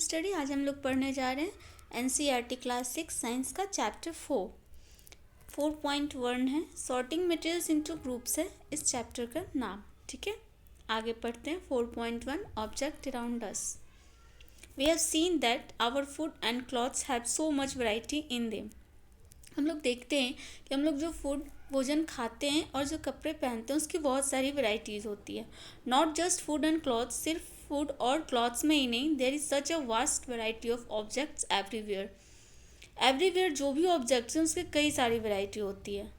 Study. आज हम लोग पढ़ने जा रहे हैं एनसीईआरटी क्लास 6 साइंस का चैप्टर 4.1 है। सॉर्टिंग मटेरियल्स इनटू ग्रुप्स है इस चैप्टर का नाम। ठीक है, आगे पढ़ते हैं। 4.1 object around us. We have seen that our food and clothes have so much variety in them. हम लोग देखते हैं कि हम लोग जो भोजन खाते हैं और जो कपड़े पहनते हैं उसकी बहुत सारी वैरायटीज़ होती है। Not just food and clothes, सिर्फ फूड और क्लॉथ्स में ही नहीं, there is such a vast variety of objects everywhere जो भी ऑब्जेक्ट्स हैं उसके कई सारी वैरायटी होती है।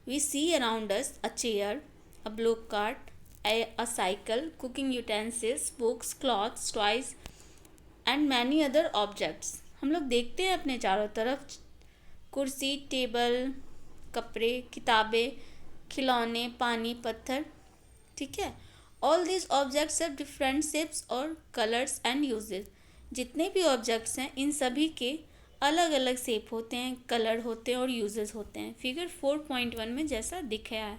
We see around us a chair, a bullock cart, a cycle, cooking utensils, books, clothes, toys and many other objects. हम लोग देखते हैं अपने चारों तरफ कुर्सी, टेबल, कपड़े, किताबें, खिलौने, पानी, पत्थर। ठीक है, all this objects have different shapes और कलर्स एंड यूजेस। जितने भी ऑब्जेक्ट्स हैं इन सभी के अलग अलग शेप होते हैं, कलर होते हैं और यूजेस होते हैं। फिगर 4.1 में जैसा दिखाया है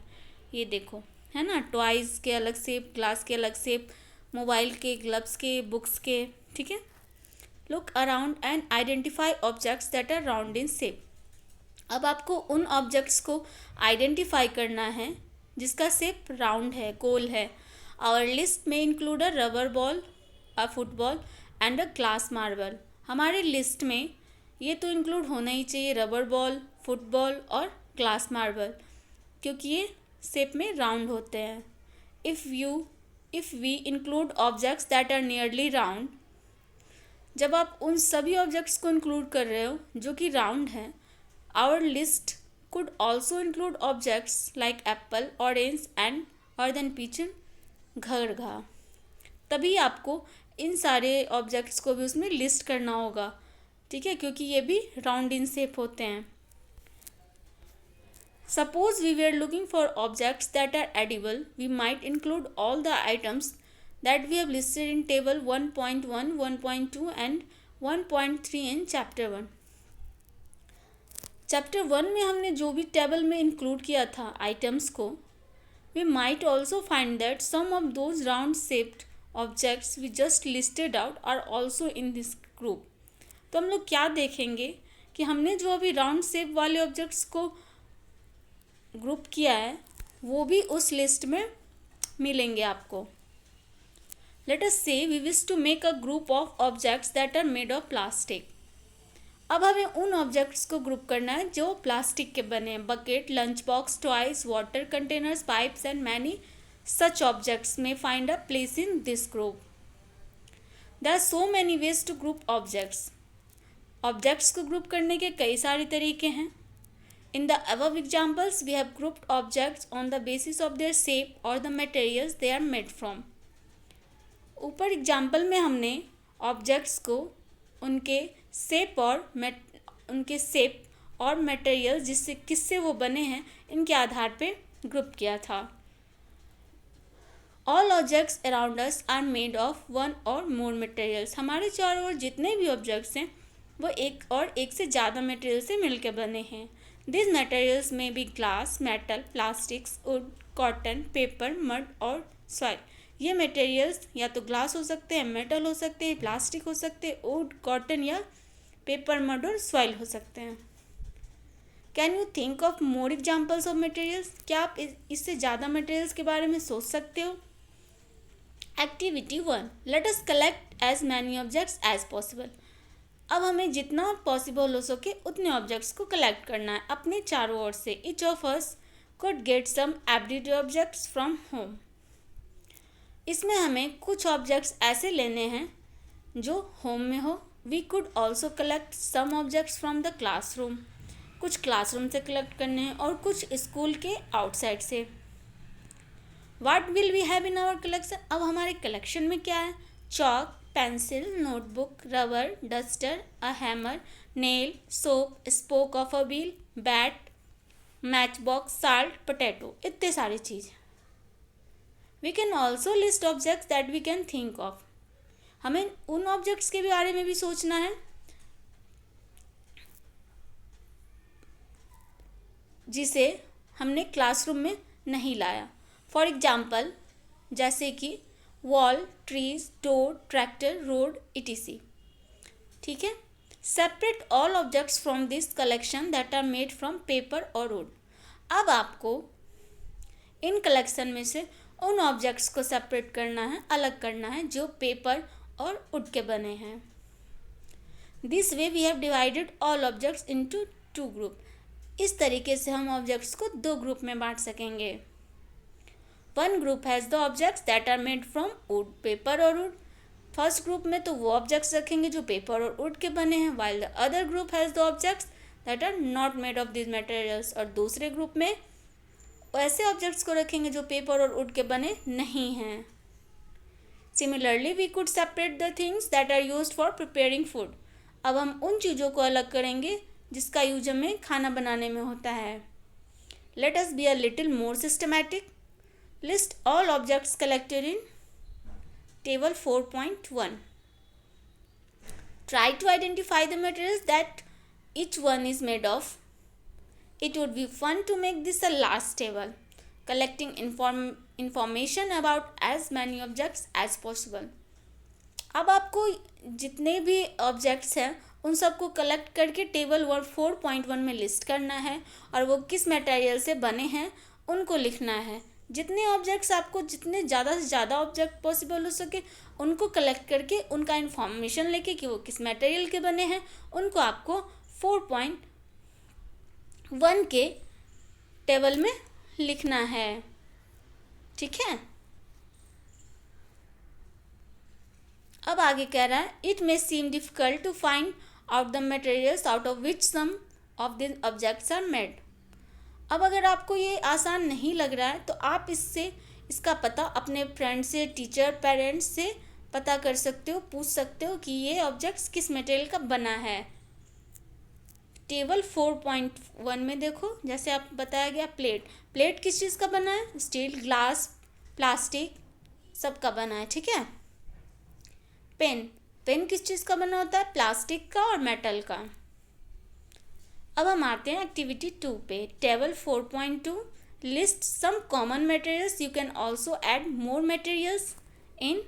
ये देखो, है ना। टॉयज़ के अलग शेप, ग्लास के अलग शेप, मोबाइल के, ग्लव्स के, बुक्स के। ठीक है, look around and identify objects that are round in shape. अब आपको उन ऑब्जेक्ट्स को आइडेंटिफाई करना है जिसका शेप राउंड है, गोल है। आवर लिस्ट में include a rubber ball, a football and a glass marble. हमारी लिस्ट में ये तो इंक्लूड होना ही चाहिए, रबर बॉल, फुटबॉल और ग्लास मार्बल, क्योंकि ये शेप में राउंड होते हैं। If we include objects that are nearly round, जब आप उन सभी ऑब्जेक्ट्स को इंक्लूड कर रहे हो जो कि राउंड हैं, our list could also include objects like apple, orange and or then pigeon, घरघा। तभी आपको इन सारे ऑब्जेक्ट्स को भी उसमें लिस्ट करना होगा। ठीक है, क्योंकि ये भी राउंड इन शेप होते हैं। Suppose we were looking for objects that are edible, we might include all the items that we have listed in table 1.1, 1.2 and 1.3 in chapter 1। Chapter 1 में हमने जो भी टेबल में इंक्लूड किया था आइटम्स को, we might also find that some of those round shaped objects we just listed out are also in this group. तो हम लोग क्या देखेंगे कि हमने जो अभी राउंड शेप वाले ऑब्जेक्ट्स को ग्रुप किया है वो भी उस लिस्ट में मिलेंगे आपको। Let us say we wish to make a group of objects that are made of plastic. अब हमें उन ऑब्जेक्ट्स को ग्रुप करना है जो प्लास्टिक के बने हैं। Bucket, lunch box, toys, water containers, pipes and many such objects में find a place in this group. There are so many ways to group objects. Objects को ग्रुप करने के कई सारे तरीके हैं। In the above examples we have grouped objects on the basis of their shape और the materials they are made from. ऊपर example में हमने ऑब्जेक्ट्स को उनके शेप और मटेरियल जिससे किससे वो बने हैं इनके आधार पे ग्रुप किया था। All objects around us are made of one or more materials. हमारे चारों ओर जितने भी ऑब्जेक्ट्स हैं वो एक से ज़्यादा मटेरियल से मिलकर बने हैं। दिस मटेरियल्स में be glass, metal, plastics, wood, cotton, paper, mud और सॉइल। ये मटेरियल्स या तो ग्लास हो सकते हैं, मेटल हो सकते हैं, प्लास्टिक हो सकते हैं, वुड, कॉटन या पेपर, मड और सॉइल हो सकते हैं। Can you think of more examples of materials? क्या आप इससे ज़्यादा मटेरियल्स के बारे में सोच सकते हो? Activity 1, let us collect as many objects as possible. अब हमें जितना पॉसिबल हो सके उतने ऑब्जेक्ट्स को कलेक्ट करना है अपने चारों ओर से। Each of us could get some everyday objects from home. इसमें हमें कुछ ऑब्जेक्ट्स ऐसे लेने हैं जो होम में हो। We could also collect some objects from the classroom. कुछ क्लासरूम से कलेक्ट करने हैं और कुछ स्कूल के आउटसाइड से। What will we have in our collection? अब हमारे कलेक्शन में क्या है? Chalk, pencil, notebook, rubber, duster, a hammer, nail, soap, spoke of a wheel, bat, match box, salt, potato, इतने सारी चीज़। We can also list objects that we can think of. हमें उन ऑब्जेक्ट्स के बारे में भी सोचना है जिसे हमने क्लासरूम में नहीं लाया। फॉर एग्जाम्पल, जैसे कि wall, trees, door, tractor, road, etc. ठीक है. Separate all objects from this collection that are made from paper और वुड. अब आपको इन कलेक्शन में से उन ऑब्जेक्ट्स को सेपरेट करना है, अलग करना है जो पेपर और वुड के बने हैं. This way we have divided all objects into 2 group. इस तरीके से हम ऑब्जेक्ट्स को 2 ग्रुप में बांट सकेंगे. One group has the objects that are made from wood, paper और वुड. फर्स्ट ग्रुप में तो वो ऑब्जेक्ट्स रखेंगे जो पेपर और वुड के बने हैं, while the other group has the objects that are not made of this materials. और दूसरे ग्रुप में ऐसे ऑब्जेक्ट्स को रखेंगे जो पेपर और वुड के बने नहीं हैं. Similarly we could separate the things that are used for preparing food. अब हम उन चीज़ों को अलग करेंगे जिसका यूज हमें खाना बनाने में होता है. Let us be a little more systematic. List all objects collected in table 4.1. Try to identify the materials that each one is made of. It would be fun to make this a last table, collecting information about as many objects as possible. अब आपको जितने भी objects हैं उन सबको collect करके table 4.1 में list करना है और वो किस मटेरियल से बने हैं उनको लिखना है. जितने ऑब्जेक्ट्स आपको जितने ज़्यादा से ज़्यादा ऑब्जेक्ट पॉसिबल हो सके उनको कलेक्ट करके उनका इन्फॉर्मेशन लेके कि वो किस मटेरियल के बने हैं उनको आपको 4.1 के टेबल में लिखना है. ठीक है. अब आगे कह रहा है it may seem difficult to find out the materials out of which some of this objects are made. अब अगर आपको ये आसान नहीं लग रहा है तो आप इसका पता अपने फ्रेंड से, टीचर, पेरेंट्स से पता कर सकते हो, पूछ सकते हो कि ये ऑब्जेक्ट्स किस मटेरियल का बना है. टेबल 4.1 में देखो जैसे आप बताया गया प्लेट किस चीज़ का बना है? स्टील, ग्लास, प्लास्टिक सब का बना है. ठीक है. पेन किस चीज़ का बना होता है? प्लास्टिक का और मेटल का. अब हम आते हैं एक्टिविटी 2 पे. Table 4.2 list some common materials. You can also add more materials in.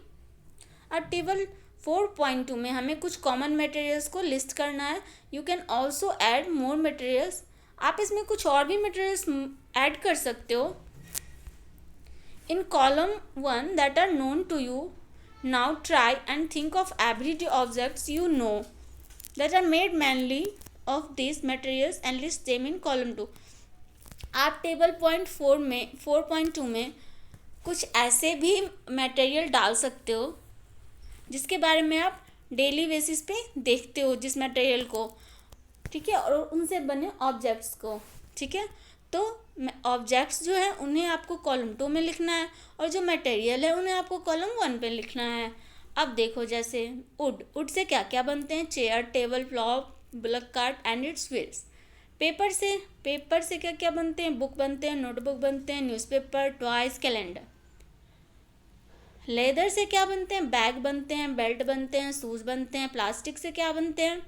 अब टेबल 4.2 में हमें कुछ कॉमन मटेरियल्स को लिस्ट करना है. You can also add more materials. आप इसमें कुछ और भी मटेरियल्स ऐड कर सकते हो. In column 1 that are known to you. Now try and think of everyday objects you know that are made mainly of these materials and list them in column 2. आप table 4.2 में कुछ ऐसे भी material डाल सकते हो जिसके बारे में आप डेली बेसिस पे देखते हो जिस मटेरियल को. ठीक है. और उनसे बने ऑब्जेक्ट्स को. ठीक है. तो ऑब्जेक्ट्स जो है उन्हें आपको कॉलम 2 में लिखना है और जो मटेरियल है उन्हें आपको कॉलम 1 पे लिखना है. अब देखो जैसे वुड से क्या क्या बनते हैं? Chair, table, clock, block cart and it's wheels. Paper से क्या क्या बनते हैं? बुक बनते हैं, नोटबुक बनते हैं, न्यूज़पेपर, टॉयज, कैलेंडर. लेदर से क्या बनते हैं? बैग बनते हैं, बेल्ट बनते हैं, शूज़ बनते हैं. प्लास्टिक से क्या बनते हैं?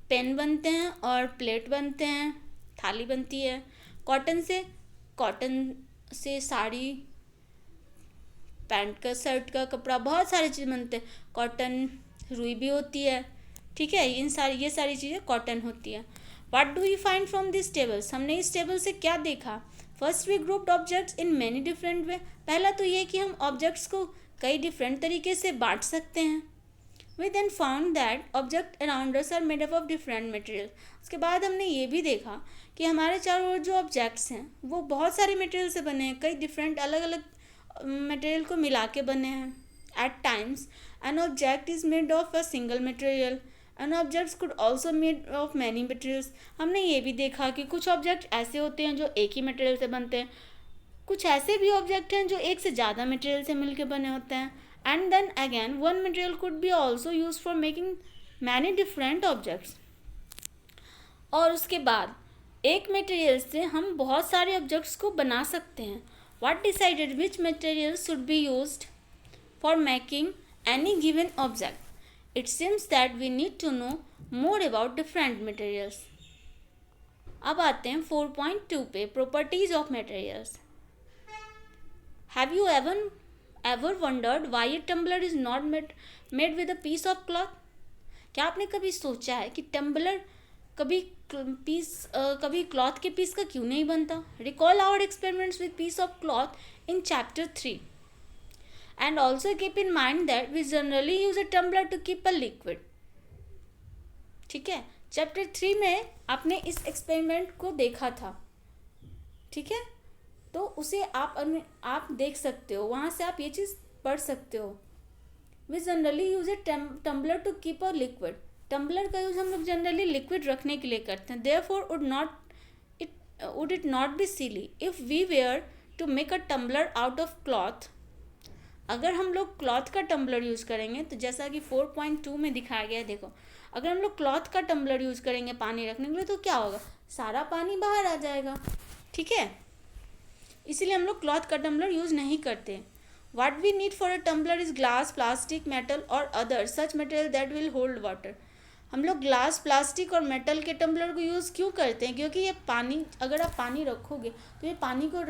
पेन बनते हैं और प्लेट बनते हैं, थाली बनती है. कॉटन से साड़ी, पैंट का, शर्ट का कपड़ा, बहुत सारी चीज़ बनते हैं. कॉटन रुई भी होती है. ठीक है. ये सारी चीज़ें कॉटन होती है. What do we find from this tables? हमने इस टेबल से क्या देखा? First we grouped objects in many different way. पहला तो ये कि हम ऑब्जेक्ट्स को कई डिफरेंट तरीके से बांट सकते हैं. We then found that objects around us are made up of different materials. उसके बाद हमने ये भी देखा कि हमारे चारों ओर जो ऑब्जेक्ट्स हैं वो बहुत सारे मटेरियल से बने हैं, कई डिफरेंट अलग अलग मटेरियल को मिला के बने हैं. At times, an object is made of a single material. And objects could also made of many materials. हमने ये भी देखा कि कुछ ऑब्जेक्ट ऐसे होते हैं जो एक ही मटेरियल से बनते हैं, कुछ ऐसे भी ऑब्जेक्ट हैं जो एक से ज़्यादा मटेरियल से मिलके बने होते हैं. And then again, one material could be also used for making many different objects. और उसके बाद एक मटेरियल से हम बहुत सारे ऑब्जेक्ट्स को बना सकते हैं. What decided which materials should be used for making any given object? It seems that we need to know more about different materials. अब आते हैं 4.2 पे, properties of materials. Have you ever wondered why a tumbler is not made with a piece of cloth? क्या आपने कभी सोचा है कि टम्बलर कभी क्लॉथ के पीस का क्यों नहीं बनता? Recall our experiments with piece of cloth in chapter 3 and also keep in mind that we generally use a tumbler to keep a liquid. ठीक है, चैप्टर 3 में आपने इस एक्सपेरिमेंट को देखा था. ठीक है, तो उसे आप देख सकते हो, वहाँ से आप ये चीज़ पढ़ सकते हो. We generally use a tumbler to keep a liquid. Tumbler का यूज हम लोग जनरली लिक्विड रखने के लिए करते हैं. Therefore would it not be silly if we were to make a tumbler out of cloth. अगर हम लोग क्लॉथ का टम्बलर यूज़ करेंगे तो जैसा कि 4.2 में दिखाया गया है, देखो अगर हम लोग क्लॉथ का टम्बलर यूज़ करेंगे पानी रखने के लिए तो क्या होगा, सारा पानी बाहर आ जाएगा. ठीक है, इसीलिए हम लोग क्लॉथ का टम्बलर यूज़ नहीं करते. What we need for a tumbler is glass, plastic, metal or other such material that will hold water. हम लोग ग्लास, प्लास्टिक और मेटल के टम्बलर को यूज़ क्यों करते हैं? क्योंकि ये पानी, अगर आप पानी रखोगे तो ये पानी को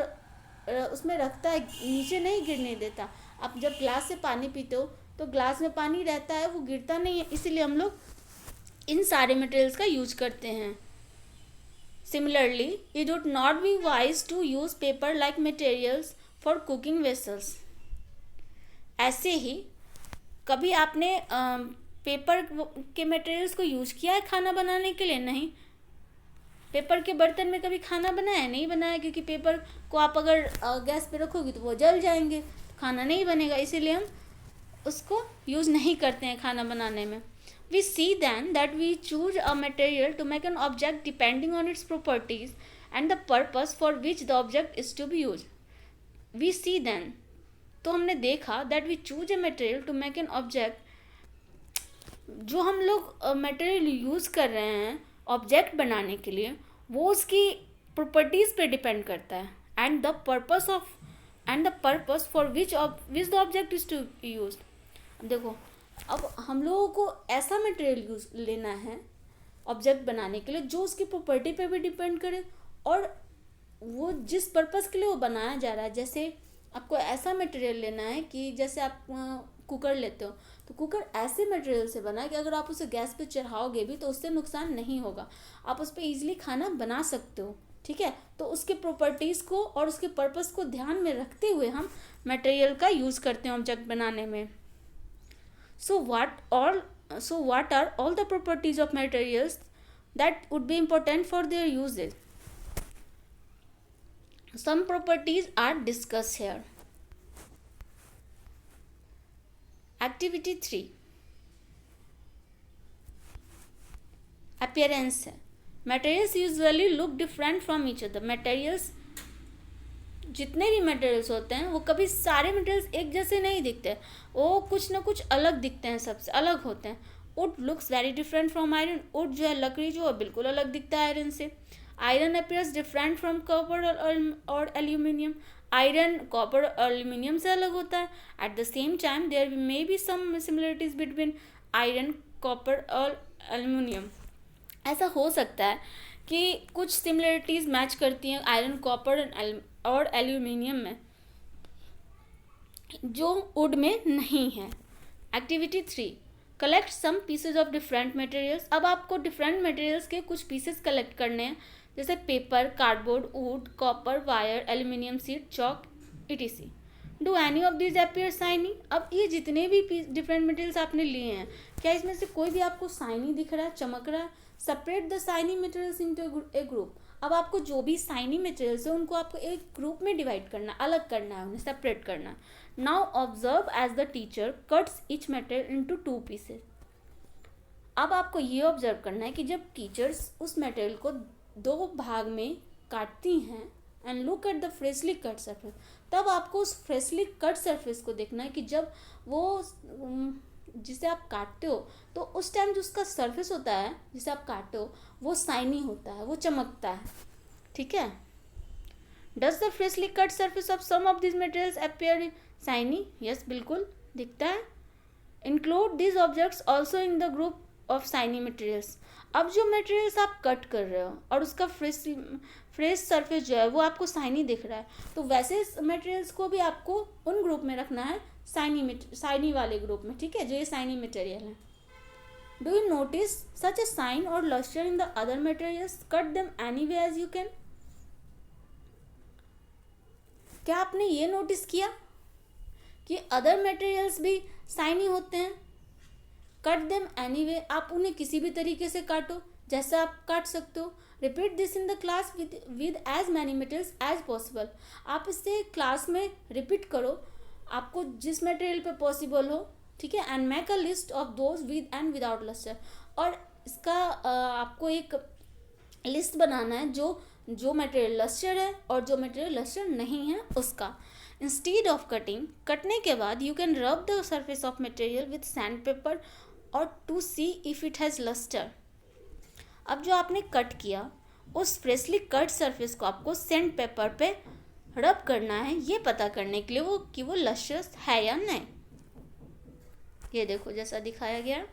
उसमें रखता है, नीचे नहीं गिरने देता. आप जब ग्लास से पानी पीते हो तो ग्लास में पानी रहता है, वो गिरता नहीं है. इसीलिए हम लोग इन सारे मटेरियल्स का यूज करते हैं. Similarly, it would not be wise to use paper like materials for cooking vessels. ऐसे ही कभी आपने पेपर के मटेरियल्स को यूज़ किया है खाना बनाने के लिए? नहीं. पेपर के बर्तन में कभी खाना बनाया? नहीं बनाया, क्योंकि पेपर को आप अगर गैस पे रखोगे तो वो जल जाएंगे, खाना नहीं बनेगा. इसीलिए हम उसको यूज़ नहीं करते हैं खाना बनाने में. We see then that we choose a material to make an object depending on its properties and the purpose for which the object is to be used. We see then, तो हमने देखा that we choose a material to make an object. जो हम लोग material use कर रहे हैं object बनाने के लिए, वो उसकी प्रॉपर्टीज़ पे डिपेंड करता है. And the purpose for which the object is to be used. देखो, अब हम लोगों को ऐसा मटेरियल यूज लेना है ऑब्जेक्ट बनाने के लिए जो उसकी प्रॉपर्टी पे भी डिपेंड करे और वो जिस पर्पस के लिए वो बनाया जा रहा है. जैसे आपको ऐसा मटेरियल लेना है कि जैसे आप कुकर लेते हो तो कुकर ऐसे मटेरियल से बना है कि अगर आप उसे गैस पे चढ़ाओगे भी तो उससे नुकसान नहीं होगा, आप उस पर ईजिली खाना बना सकते हो. ठीक है, तो उसके प्रॉपर्टीज़ को और उसके पर्पस को ध्यान में रखते हुए हम मटेरियल का यूज़ करते हैं ऑब्जेक्ट बनाने में. So what are all the properties of materials that would be important for their uses? Some properties are discussed here. Activity 3 appearance है. Materials usually look different from each other. Materials, जितने भी materials होते हैं वो कभी सारे materials एक जैसे नहीं दिखते, वो कुछ ना कुछ अलग दिखते हैं, सबसे अलग होते हैं. Would looks very different from iron. Would जो है लकड़ी जो है बिल्कुल अलग दिखता है आयरन से. Iron appears different from copper और एल्यूमिनियम. आयरन कॉपर और एल्यूमिनियम से अलग होता है. At the same time there may be some similarities between iron, copper और एल्यूमिनियम. ऐसा हो सकता है कि कुछ सिमिलरिटीज़ मैच करती हैं आयरन, कॉपर और एल्यूमिनियम में, जो वुड में नहीं है. Activity 3 collect some pieces of different materials. अब आपको डिफरेंट मटेरियल्स के कुछ पीसेस कलेक्ट करने हैं, जैसे paper, cardboard, would, copper, wire, aluminium sheet, chalk, etc. Do any of this appear shiny. अब ये जितने भी डिफरेंट मटेरियल्स आपने लिए हैं, क्या इसमें से कोई भी आपको शाइनी दिख रहा है, चमक रहा है? Separate the shiny materials into A group. अब आपको जो भी शाइनी मटेरियल्स है उनको आपको एक ग्रुप में डिवाइड करना, अलग करना है, उन्हें सेपरेट करना है. Now observe as the teacher cuts each material into 2 pieces. अब आपको ये ऑब्जर्व करना है कि जब टीचर्स उस मटेरियल को 2 भाग में काटती हैं and look at the freshly cut surface, तब आपको उस फ्रेशली कट सरफेस को देखना है कि जब वो जिसे आप काटते हो तो उस टाइम जो उसका सरफेस होता है जिसे आप काटते हो वो शाइनी होता है, वो चमकता है. ठीक है. Does the freshly cut surface of some of this materials appear shiny? Yes, बिल्कुल दिखता है. Include this objects also in the group of shiny materials. अब जो मटेरियल्स आप कट कर रहे हो और उसका फ्रेश सरफेस जो है वो आपको शाइनी दिख रहा है, तो वैसे मटेरियल्स को भी आपको उन ग्रुप में रखना है, शाइनी वाले ग्रुप में, ठीक है, जो ये शाइनी मटेरियल है। Do you notice such a shine और lustre in the other materials? Cut them any way as you can. क्या आपने ये नोटिस किया कि अदर मटेरियल्स भी शाइनी होते हैं? कट देम एनी वे, आप उन्हें किसी भी तरीके से काटो, जैसा आप काट सकते हो। Repeat this in the class with as many materials as possible. आप इसे क्लास में रिपीट करो, आपको जिस मटेरियल पे पॉसिबल हो, ठीक है। And make a list of those with and without lustre. और इसका आपको एक लिस्ट बनाना है जो मटेरियल लस्टर है और जो मटेरियल लस्टर नहीं है उसका। इंस्टीड ऑफ कटिंग, कटने के बाद you can rub the surface of material with sand paper और to see if it has lustre. अब जो आपने कट किया उस फ्रेशली कट सरफेस को आपको सैंड पेपर पे रब करना है, ये पता करने के लिए कि वो लस्टर्स है या नहीं। ये देखो जैसा दिखाया गया।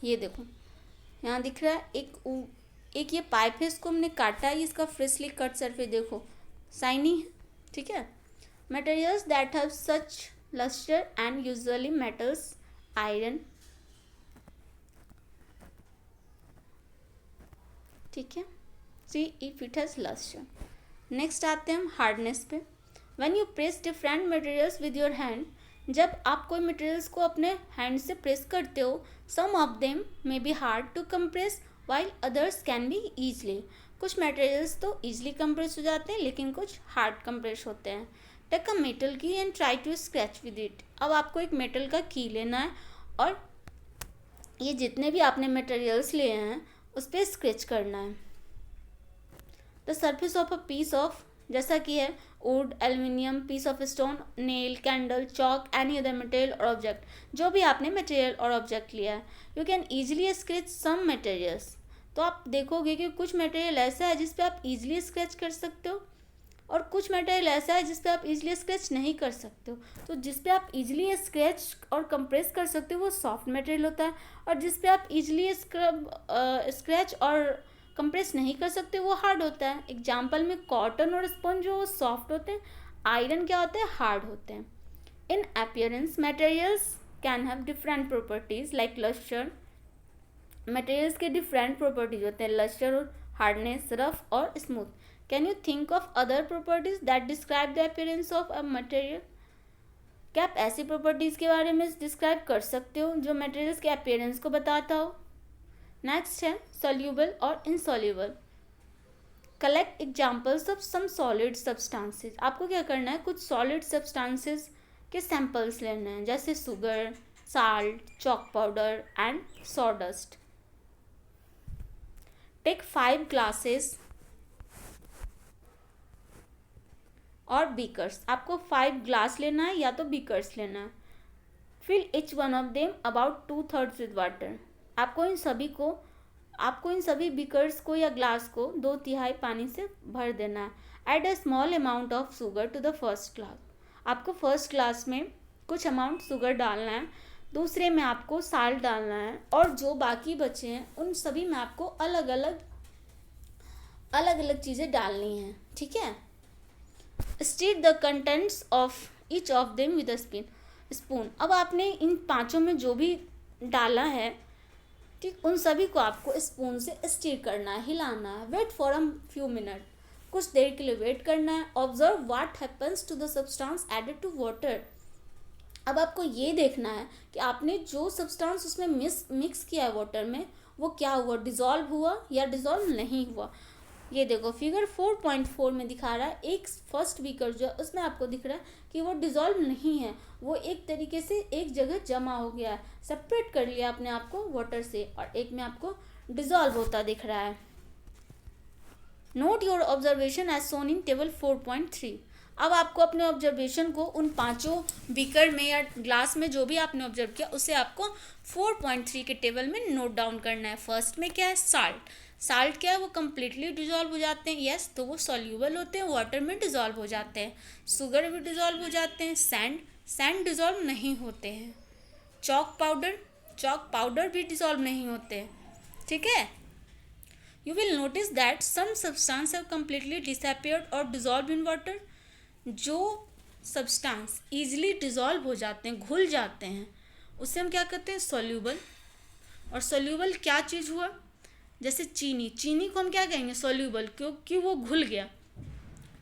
ये देखो यहाँ दिख रहा है एक ये पाइप है, इसको हमने काटा है, इसका फ्रेशली कट सरफेस देखो शाइनी है, ठीक है। Materials that have such lustre and usually metals, iron, ठीक है। See if it has lustre. Next आते हैं हम हार्डनेस पे। When you press different materials with your hand, जब आप कोई मटेरियल्स को अपने हैंड से प्रेस करते हो, some of them may be hard to compress while others can be easily. कुछ मटेरियल्स तो ईजिली कंप्रेस हो जाते हैं लेकिन कुछ हार्ड कंप्रेस होते हैं। Take a metal key and try to scratch with it. अब आपको एक मेटल का की लेना है और ये जितने भी आपने मटेरियल्स लिए हैं उस पर स्क्रैच करना है। The surface of a piece of, जैसा कि है wood, aluminium, piece of stone, nail, candle, chalk, any other material और ऑब्जेक्ट, जो भी आपने मटेरियल और ऑब्जेक्ट लिया है। You can easily scratch some materials. तो आप देखोगे कि कुछ मटेरियल ऐसा है जिस पे आप इजीली स्क्रैच कर सकते हो और कुछ मटेरियल ऐसा है जिस पे आप इजीली स्क्रैच नहीं कर सकते हो। तो जिस पे आप इजीली स्क्रैच और कंप्रेस कर सकते हो वो सॉफ्ट मटेरियल होता है, और जिस पे आप इजीली स्क्रैच और कंप्रेस नहीं कर सकते वो हार्ड होता है। एग्जाम्पल में कॉटन और स्पंज जो सॉफ्ट होते हैं, आयरन क्या होते हैं, हार्ड होते हैं। In appearance materials can have different properties like lustre. Materials के डिफरेंट प्रॉपर्टीज होते हैं, लस्टर और हार्डनेस, रफ और smooth. Can you think of other properties that describe the appearance of a material? क्या आप ऐसी प्रॉपर्टीज के बारे में डिस्क्राइब कर सकते हो जो मटेरियल्स के अपीयरेंस को बताता हो? नेक्स्ट है सॉल्यूबल और insoluble. Collect examples of some solid substances. आपको क्या करना है, कुछ सॉलिड सब्सटेंसेस के सैंपल्स लेने हैं, जैसे sugar, salt, chalk powder and sawdust. Take 5 glasses और बीकर्स। आपको 5 ग्लास लेना है या तो बीकर्स लेना है। Fill each one of them about 2/3 with water. आपको इन सभी बीकर्स को या ग्लास को 2/3 पानी से भर देना है। Add a small amount of sugar to the first glass. आपको फर्स्ट ग्लास में कुछ अमाउंट शुगर डालना है, दूसरे में आपको साल्ट डालना है, और जो बाकी बचे हैं उन सभी में आपको अलग अलग चीज़ें डालनी हैं, ठीक है। Stir the contents of each of them with a spoon. अब आपने इन पांचों में जो भी डाला है, ठीक, उन सभी को आपको स्पून से स्टीर करना है, हिलाना है। Wait for a few minute, कुछ देर के लिए वेट करना है। Observe what happens to the substance added to water. अब आपको ये देखना है कि आपने जो सब्सटेंस उसमें मिक्स किया है वाटर में, वो क्या हुआ, डिज़ोल्व हुआ या डिज़ोल्व नहीं हुआ। ये देखो फिगर 4.4 में दिखा रहा है, एक फर्स्ट बीकर जो है उसमें आपको दिख रहा है कि वो डिज़ोल्व नहीं है, वो एक तरीके से एक जगह जमा हो गया है, सेपरेट कर लिया अपने आप को वाटर से, और एक में आपको डिज़ोल्व होता दिख रहा है। Note your observation as shown in table 4.3। अब आपको अपने ऑब्जर्वेशन को उन पांचों बीकर में या ग्लास में जो भी आपने ऑब्जर्व किया उसे आपको 4.3 के टेबल में नोट डाउन करना है। फर्स्ट में क्या है, साल्ट। साल्ट क्या है, वो कम्प्लीटली डिजॉल्व हो जाते हैं, यस, तो वो सॉल्यूबल होते हैं, वाटर में डिजॉल्व हो जाते हैं। शुगर भी डिजॉल्व हो जाते हैं। सैंड डिजॉल्व नहीं होते हैं। चॉक पाउडर भी डिजॉल्व नहीं होते हैं, ठीक है। You will notice that some substance have completely disappeared or dissolved in water. जो सब्सटेंस इजीली डिजॉल्व हो जाते हैं, घुल जाते हैं, उसे हम क्या कहते हैं, सॉल्यूबल। और सॉल्यूबल क्या चीज़ हुआ, जैसे चीनी को हम क्या कहेंगे, सॉल्यूबल, क्योंकि वो घुल गया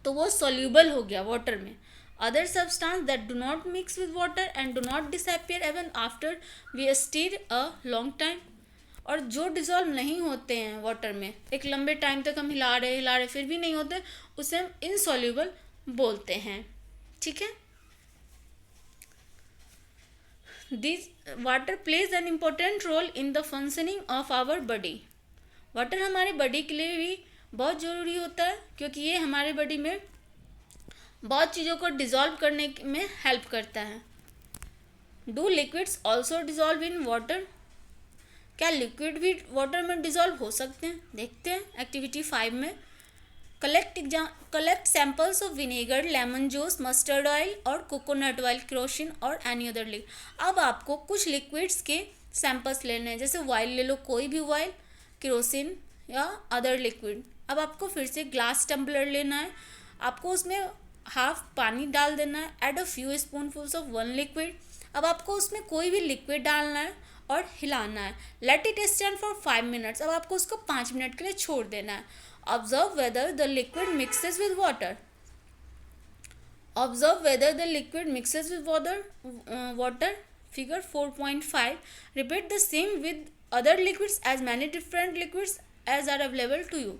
तो वो सॉल्यूबल हो गया वाटर में। Other substance that do not mix with water and do not disappear even after we stir a long time. और जो डिजॉल्व नहीं होते हैं वाटर में, एक लंबे टाइम तक हम हिला रहे फिर भी नहीं होते, उसे हम इनसॉल्यूबल बोलते हैं, ठीक है। This water plays an important role in the functioning of our body. Water हमारे बॉडी के लिए भी बहुत ज़रूरी होता है, क्योंकि ये हमारे बॉडी में बहुत चीज़ों को डिजॉल्व करने में हेल्प करता है। Do liquids also dissolve in water. क्या लिक्विड भी वाटर में डिजॉल्व हो सकते हैं, देखते हैं एक्टिविटी 5 में। Collect samples of vinegar, lemon juice, mustard oil और कोकोनट ऑयल, केरोसिन और एनी अदर लिक्विड। अब आपको कुछ लिक्विड्स के सैंपल्स लेने हैं, जैसे ऑयल ले लो, कोई भी ऑयल, केरोसिन या अदर लिक्विड। अब आपको फिर से ग्लास टम्बलर लेना है, आपको उसमें हाफ पानी डाल देना है, add a few spoonfuls of one liquid. अब आपको उसमें कोई भी लिक्विड डालना है और हिलाना है। Let it stand for 5 minutes. अब आपको उसको 5 मिनट के लिए छोड़ देना है। Observe whether the liquid mixes with water. Water figure 4.5। Repeat the same with other liquids as many different liquids as are available to you.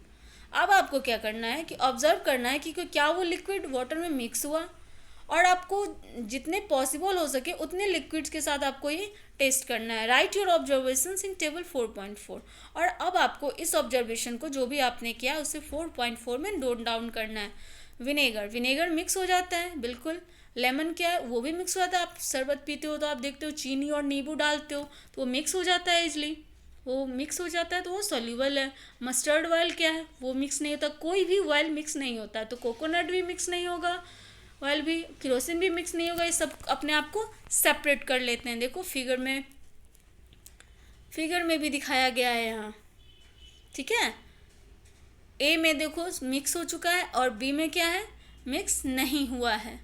अब आपको क्या करना है कि ऑब्जर्व करना है कि क्या वो लिक्विड वाटर में मिक्स हुआ, और आपको जितने पॉसिबल हो सके उतने लिक्विड्स के साथ आपको ये टेस्ट करना है। Right your observations in table 4.4। और अब आपको इस ऑब्जर्वेशन को जो भी आपने किया उसे 4.4 में नोट डाउन करना है। विनेगर मिक्स हो जाता है, बिल्कुल। लेमन क्या है, वो भी मिक्स हो जाता है। आप शरबत पीते हो तो आप देखते हो चीनी और नींबू डालते हो तो वो मिक्स हो जाता है इजली, वो मिक्स हो जाता है तो वो सॉल्यूबल है। मस्टर्ड ऑयल क्या है, वो मिक्स नहीं होता, कोई भी ऑयल मिक्स नहीं होता है, तो कोकोनट भी मिक्स नहीं होगा, ऑयल भी, केरोसिन भी मिक्स नहीं होगा। ये सब अपने आप को सेपरेट कर लेते हैं। देखो फिगर में भी दिखाया गया है यहाँ, ठीक है। ए में देखो मिक्स हो चुका है और बी में क्या है, मिक्स नहीं हुआ है।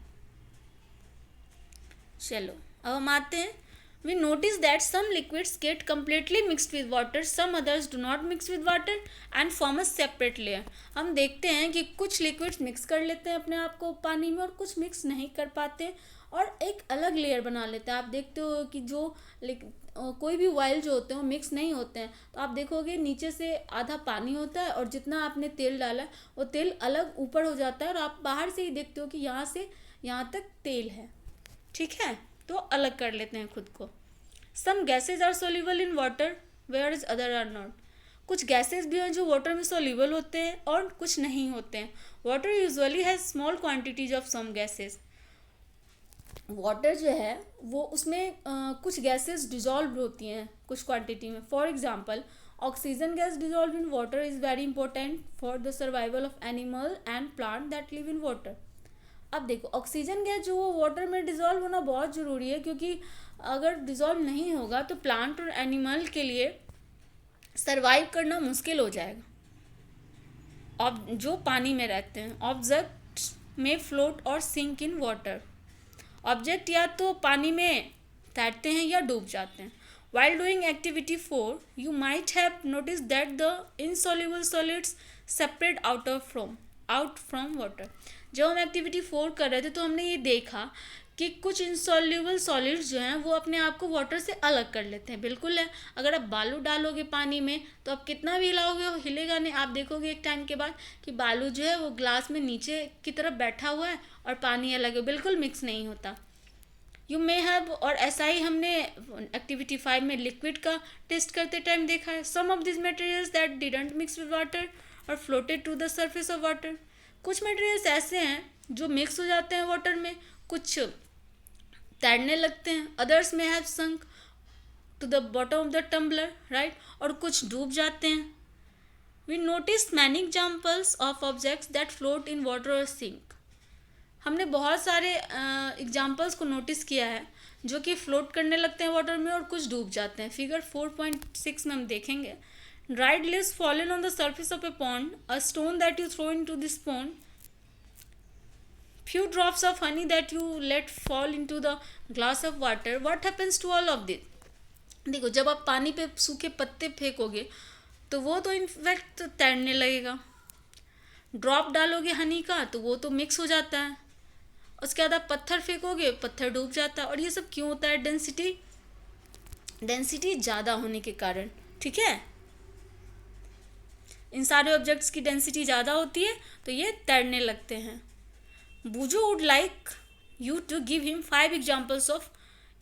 चलो अब हम आते हैं। We notice that some liquids get completely mixed with water, some others do not mix with water and form a separate layer. हम देखते हैं कि कुछ लिक्विड्स मिक्स कर लेते हैं अपने आप को पानी में और कुछ मिक्स नहीं कर पाते और एक अलग लेयर बना लेते हैं। आप देखते हो कि जो कोई भी ऑयल जो होते हैं वो मिक्स नहीं होते हैं, तो आप देखोगे नीचे से आधा पानी होता है और जितना आपने तेल डाला है वो तेल अलग ऊपर हो जाता है और आप बाहर से ही देखते हो कि यहाँ से यहाँ तक तेल है, ठीक है। तो अलग कर लेते हैं खुद को। Some gases are soluble in water where is other are not. कुछ गैसेज भी हैं जो वाटर में सोल्यूबल होते हैं और कुछ नहीं होते हैं। Water usually has small quantities of some gases. Water जो है वो उसमें कुछ गैसेज डिजॉल्व होती हैं कुछ क्वांटिटी में। For example oxygen gas dissolve in water is very important for the survival of animal and plant that live in water. अब देखो ऑक्सीजन गैस जो वो वाटर में डिज़ोल्व होना बहुत ज़रूरी है, क्योंकि अगर डिज़ोल्व नहीं होगा तो प्लांट और एनिमल के लिए सरवाइव करना मुश्किल हो जाएगा। अब जो पानी में रहते हैं, ऑब्जेक्ट में फ्लोट और सिंक इन वाटर। ऑब्जेक्ट या तो पानी में तैरते हैं या डूब जाते हैं। While doing activity 4, you might have noticed that the insoluble solids separate out from water. जब हम एक्टिविटी 4 कर रहे थे तो हमने ये देखा कि कुछ इंसॉल्यूबल सॉलिड्स जो हैं वो अपने आप को वाटर से अलग कर लेते हैं। बिल्कुल है, अगर आप बालू डालोगे पानी में तो आप कितना भी हिलाओगे वो हिलेगा नहीं। आप देखोगे एक टाइम के बाद कि बालू जो है वो ग्लास में नीचे की तरफ बैठा हुआ है और पानी अलग है, बिल्कुल मिक्स नहीं होता। यू मे हैव, और ऐसा ही हमने एक्टिविटी 5 में लिक्विड का टेस्ट करते टाइम देखा है। Some of this materials that didn't mix with water और floated to the surface of water. कुछ मटेरियल्स ऐसे हैं जो मिक्स हो जाते हैं वाटर में, कुछ तैरने लगते हैं, others may have sunk to the bottom of the tumbler, right, और कुछ डूब जाते हैं. We notice many examples of objects that float in water और सिंक. हमने बहुत सारे एग्जाम्पल्स को नोटिस किया है जो कि फ्लोट करने लगते हैं वाटर में और कुछ डूब जाते हैं. फिगर 4.6 में हम देखेंगे. dried leaves fallen on the surface of a pond, a stone that you throw into this pond, few drops of honey that you let fall into the glass of water. What happens to all of this? देखो, जब आप पानी पे सूखे पत्ते फेंकोगे तो वो तो इनफैक्ट तैरने लगेगा. ड्रॉप डालोगे हनी का तो वो तो मिक्स हो जाता है. उसके बाद आप पत्थर फेंकोगे, पत्थर डूब जाता है. और ये सब क्यों होता है? डेंसिटी ज़्यादा होने के कारण. ठीक है, इन सारे ऑब्जेक्ट्स की डेंसिटी ज़्यादा होती है तो ये तैरने लगते हैं. बूजो would like you to give him 5 examples of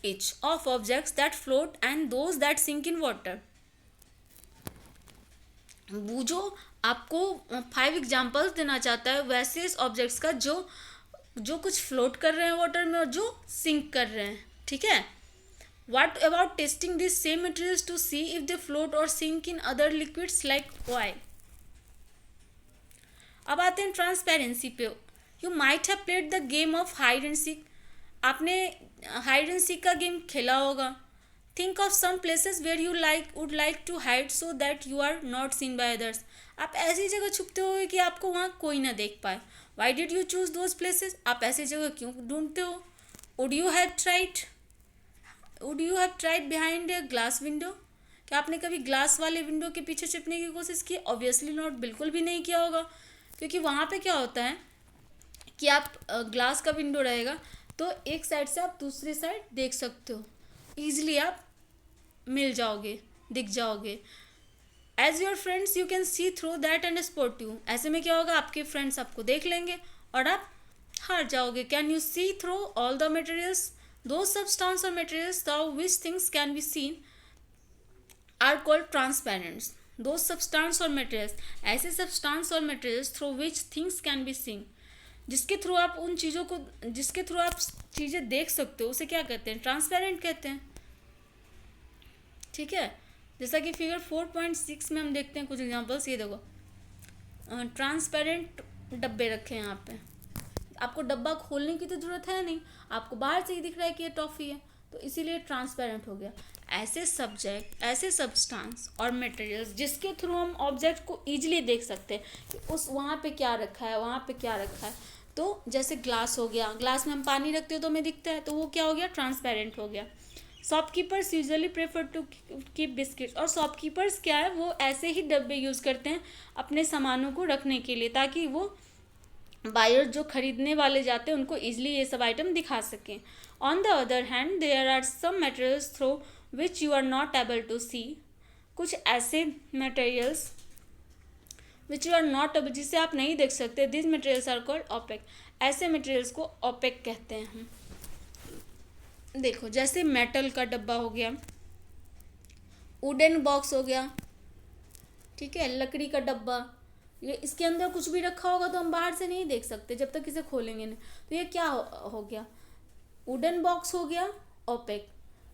each of objects that float and those that sink in water. बूजो आपको 5 एग्जाम्पल्स देना चाहता है वैसे इस ऑब्जेक्ट्स का जो कुछ फ्लोट कर रहे हैं वाटर में और जो सिंक कर रहे हैं. ठीक है. What about testing these same materials to see if they float or sink in other liquids like oil? अब आते हैं ट्रांसपेरेंसी पे. You might have played the game of hide and seek. आपने हाइड एंड सीक का गेम खेला होगा. Think of some places where you would like to hide so that you are not seen by others. आप ऐसी जगह छुपते हो कि आपको वहाँ कोई ना देख पाए. Why did you choose those places? आप ऐसी जगह क्यों ढूंढते हो? Would you have tried behind a glass window? क्या आपने कभी ग्लास वाले विंडो के पीछे छिपने की कोशिश की? ऑब्वियसली नॉट, बिल्कुल भी नहीं किया होगा. क्योंकि वहाँ पे क्या होता है कि आप ग्लास का विंडो रहेगा तो एक साइड से आप दूसरी साइड देख सकते हो. ईजिली आप मिल जाओगे, दिख जाओगे. As your friends you can see through that and spot you. ऐसे में क्या होगा, आपके फ्रेंड्स आपको देख लेंगे और आप हार जाओगे. Can you see through all the materials? दो substance or materials through which things can be seen are called transparent. Those substance or materials, ऐसे substance और materials through which things can be seen, जिसके through आप चीज़ें देख सकते हो, उसे क्या कहते हैं? ट्रांसपेरेंट कहते हैं. ठीक है. जैसा कि फिगर 4.6 में हम देखते हैं कुछ एग्जांपल्स. ये देखो, ट्रांसपेरेंट डब्बे रखे हैं यहाँ पे. आपको डब्बा खोलने की तो ज़रूरत है नहीं, आपको बाहर से ही दिख रहा है कि ये टॉफ़ी है, तो इसीलिए ट्रांसपेरेंट हो गया. ऐसे सब्जेक्ट, ऐसे सब्सटेंस और मटेरियल्स जिसके थ्रू हम ऑब्जेक्ट को ईजिली देख सकते हैं कि उस वहाँ पे क्या रखा है, वहाँ पे क्या रखा है. तो जैसे ग्लास हो गया, ग्लास में हम पानी रखते हो तो हमें दिखता है, तो वो क्या हो गया? ट्रांसपेरेंट हो गया. Shopkeepers usually prefer to keep biscuits. और शॉपकीपर्स क्या है, वो ऐसे ही डब्बे यूज़ करते हैं अपने सामानों को रखने के लिए, ताकि वो बायर जो खरीदने वाले जाते हैं उनको ईजिली ये सब आइटम दिखा सकें. On the other hand there are some materials through which you are not able to see. कुछ ऐसे materials which you are not able, जिसे आप नहीं देख सकते. This materials are called opaque. ऐसे मटेरियल्स को ओपेक कहते हैं हम. देखो, जैसे मेटल का डब्बा हो गया, वुडन बॉक्स हो गया, ठीक है, लकड़ी का डब्बा, ये इसके अंदर कुछ भी रखा होगा तो हम बाहर से नहीं देख सकते जब तक इसे खोलेंगे नहीं. तो ये क्या हो गया? वुडन बॉक्स हो गया ओपेक.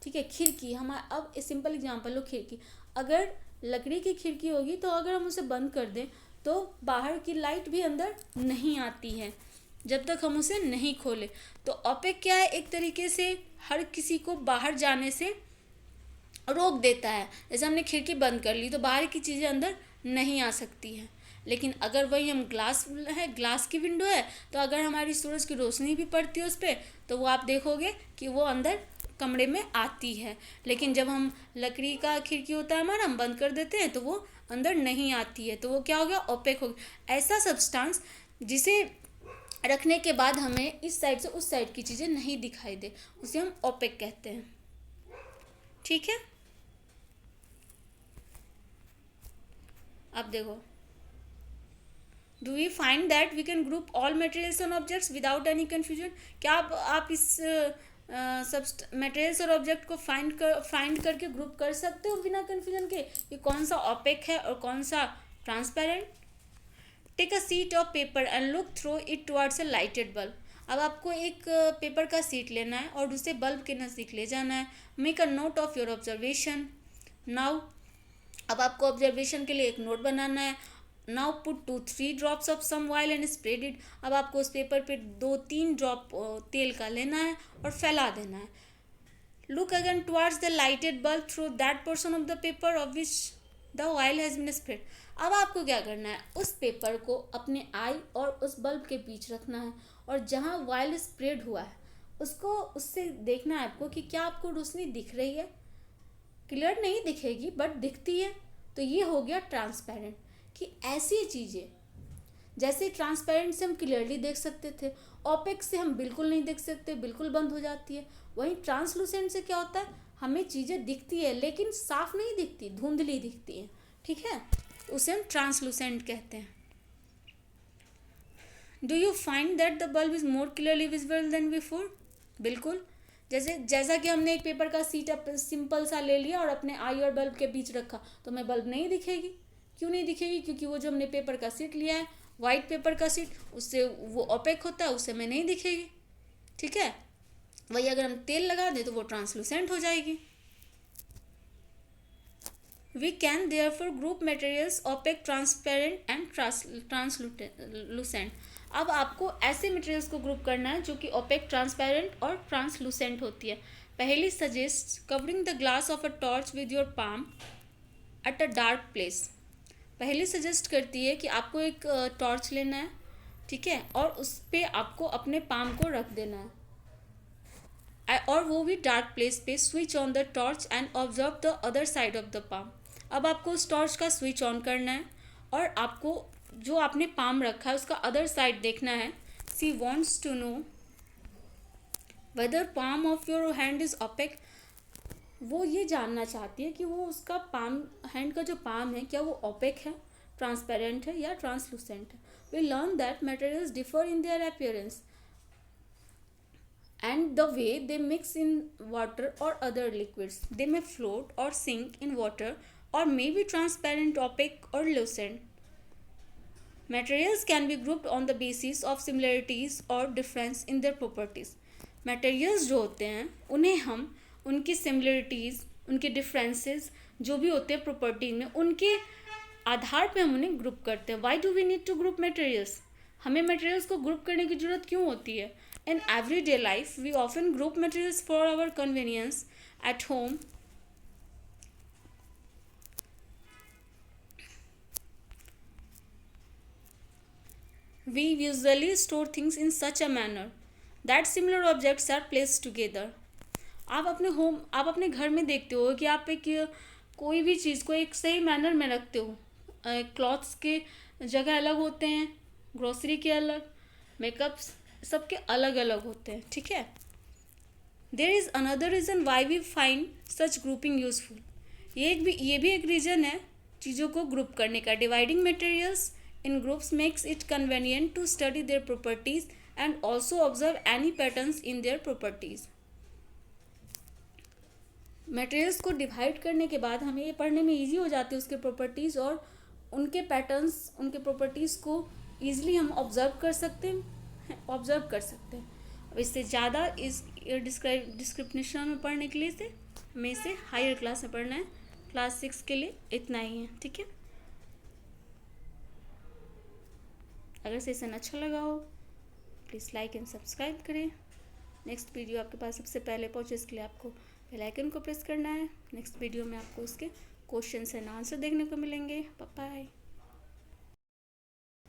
ठीक है. खिड़की, हमारा अब सिंपल एग्जांपल लो, खिड़की. अगर लकड़ी की खिड़की होगी तो अगर हम उसे बंद कर दें तो बाहर की लाइट भी अंदर नहीं आती है जब तक हम उसे नहीं खोलें. तो ओपेक क्या है? एक तरीके से हर किसी को बाहर जाने से रोक देता है. जैसे हमने खिड़की बंद कर ली तो बाहर की चीज़ें अंदर नहीं आ सकती हैं. लेकिन अगर वही हम ग्लास की विंडो है, तो अगर हमारी सूरज की रोशनी भी पड़ती है उस पर, तो वो आप देखोगे कि वो अंदर कमरे में आती है. लेकिन जब हम लकड़ी का खिड़की होता है हमारा, हम बंद कर देते हैं तो वो अंदर नहीं आती है. तो वो क्या हो गया? ओपेक हो गया. ऐसा सब्सटेंस जिसे रखने के बाद हमें इस साइड से उस साइड की चीज़ें नहीं दिखाई दे, उसे हम ओपेक कहते हैं. ठीक है. अब देखो, do we find that we can group all materials and objects without any confusion? क्या आप इस सब मटेरियल्स और ऑब्जेक्ट को फाइंड करके ग्रुप कर सकते हो बिना कन्फ्यूजन के कि कौन सा ओपेक है और कौन सा transparent? Take a sheet of paper and look through it towards a lighted bulb. अब आपको एक पेपर का सीट लेना है और उसे बल्ब के नज़दीक ले जाना है। Make a note of your observation now. अब आपको ऑब्जर्वेशन के लिए एक नोट बनाना है। Now put 2-3 drops of some oil and spread it. अब आपको उस पेपर पे 2-3 ड्रॉप तेल का लेना है और फैला देना है। Look again towards the lighted bulb through that portion of the paper of which the oil has been spread. अब आपको क्या करना है, उस पेपर को अपने आई और उस बल्ब के बीच रखना है और जहाँ ऑयल स्प्रेड हुआ है उसको उससे देखना है आपको कि क्या आपको रोशनी दिख रही है। क्लियर नहीं दिखेगी बट दिखती है, तो ये हो गया ट्रांसपेरेंट। कि ऐसी चीज़ें जैसे ट्रांसपेरेंट से हम क्लियरली देख सकते थे, ओपेक से हम बिल्कुल नहीं देख सकते, बिल्कुल बंद हो जाती है। वहीं ट्रांसलूसेंट से क्या होता है, हमें चीज़ें दिखती है लेकिन साफ नहीं दिखती, धुंधली दिखती है। ठीक है, उसे हम ट्रांसलूसेंट कहते हैं। Do you find that the bulb is more clearly visible than before. बिल्कुल, जैसा कि हमने एक पेपर का सीट सिंपल सा ले लिया और अपने आई और बल्ब के बीच रखा तो हमें बल्ब नहीं दिखेगी। क्यों नहीं दिखेगी, क्योंकि वो जो हमने पेपर का सीट लिया है, वाइट पेपर का सीट, उससे वो ओपेक होता है, उससे हमें नहीं दिखेगी। ठीक है, वही अगर हम तेल लगा दें तो वो ट्रांसलूसेंट हो जाएगी। We can therefore group materials opaque, transparent and translucent. अब आपको ऐसे मटेरियल्स को ग्रुप करना है जो कि ओपेक, ट्रांसपेरेंट और ट्रांसलूसेंट होती है। पहली suggest covering the glass of a torch with your palm at a dark place. पहली सजेस्ट करती है कि आपको एक टॉर्च लेना है, ठीक है, और उस पर आपको अपने पाम को रख देना है और वो भी डार्क प्लेस पे। Switch on the torch and observe the other side of the palm. अब आपको उस टॉर्च का स्विच ऑन करना है और आपको जो आपने पाम रखा है उसका अदर साइड देखना है। She wants to know whether palm of your hand is opaque. वो ये जानना चाहती है कि वो उसका पाम, हैंड का जो पाम है, क्या वो ओपेक है, ट्रांसपेरेंट है या ट्रांसलूसेंट है। We learn that materials differ in their appearance and the way they mix in water or other liquids. They may float or sink in water or may be transparent, opaque or lucent. Materials can be grouped on the basis of similarities or difference in their properties. Materials जो होते हैं उन्हें हम उनकी similarities, उनके differences जो भी होते हैं property में, उनके आधार पे हम उन्हें ग्रुप करते हैं। Why do we need to group materials? हमें मटेरियल्स को ग्रुप करने की ज़रूरत क्यों होती है। In everyday life we often group materials for our convenience at home. We usually store things in such a manner that similar objects are placed together. आप अपने घर में देखते हो कि आप एक कोई भी चीज़ को एक सही मैनर में रखते हो। क्लॉथ्स के जगह अलग होते हैं, ग्रोसरी के अलग, मेकअप्स सबके अलग अलग होते हैं। ठीक है, there is another reason why we find such grouping useful. ये भी एक रीज़न है चीज़ों को ग्रुप करने का। Dividing materials in groups makes it convenient to study their properties and also observe any patterns in their properties. Materials को divide करने के बाद हमें ये पढ़ने में ईजी हो जाती है उसके प्रॉपर्टीज़ और उनके पैटर्न्स, उनके प्रॉपर्टीज़ को ईजिली हम ऑब्जर्व कर सकते हैं। अब इससे ज़्यादा इस डिस्क्रिप्शन में पढ़ने के लिए से हमें इसे हायर क्लास में पढ़ना है। क्लास 6 के लिए इतना ही है। ठीक है, अगर सेशन अच्छा लगा हो प्लीज़ लाइक एंड सब्सक्राइब करें। नेक्स्ट वीडियो आपके पास सबसे पहले पहुँचे इसके लिए आपको बेल आइकन को प्रेस करना है। नेक्स्ट वीडियो में आपको इसके क्वेश्चंस एंड आंसर देखने को मिलेंगे। Bye bye.